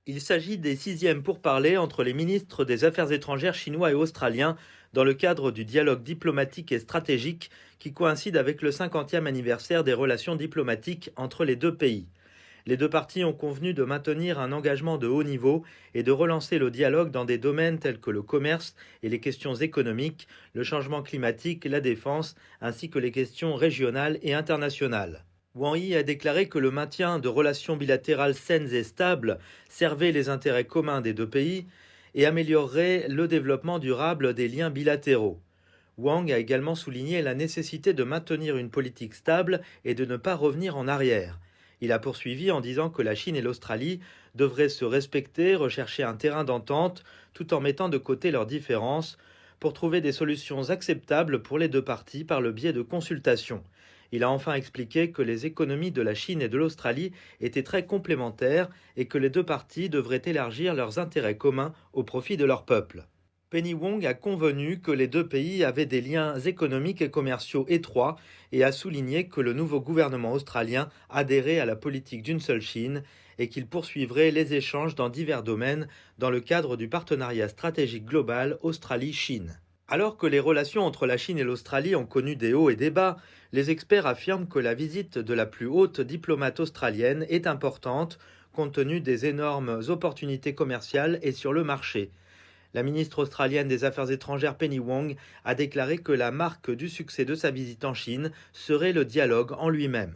Il s'agit des sixièmes pourparlers entre les ministres des Affaires étrangères chinois et australiens dans le cadre du dialogue diplomatique et stratégique qui coïncide avec le 50e anniversaire des relations diplomatiques entre les deux pays. Les deux parties ont convenu de maintenir un engagement de haut niveau et de relancer le dialogue dans des domaines tels que le commerce et les questions économiques, le changement climatique, la défense, ainsi que les questions régionales et internationales. Wang Yi a déclaré que le maintien de relations bilatérales saines et stables servait les intérêts communs des deux pays et améliorerait le développement durable des liens bilatéraux. Wang a également souligné la nécessité de maintenir une politique stable et de ne pas revenir en arrière. Il a poursuivi en disant que la Chine et l'Australie devraient se respecter, rechercher un terrain d'entente, tout en mettant de côté leurs différences, pour trouver des solutions acceptables pour les deux parties par le biais de consultations. Il a enfin expliqué que les économies de la Chine et de l'Australie étaient très complémentaires et que les deux parties devraient élargir leurs intérêts communs au profit de leur peuple. Penny Wong a convenu que les deux pays avaient des liens économiques et commerciaux étroits et a souligné que le nouveau gouvernement australien adhérait à la politique d'une seule Chine et qu'il poursuivrait les échanges dans divers domaines dans le cadre du partenariat stratégique global Australie-Chine. Alors que les relations entre la Chine et l'Australie ont connu des hauts et des bas, les experts affirment que la visite de la plus haute diplomate australienne est importante compte tenu des énormes opportunités commerciales et sur le marché. La ministre australienne des Affaires étrangères Penny Wong a déclaré que la marque du succès de sa visite en Chine serait le dialogue en lui-même.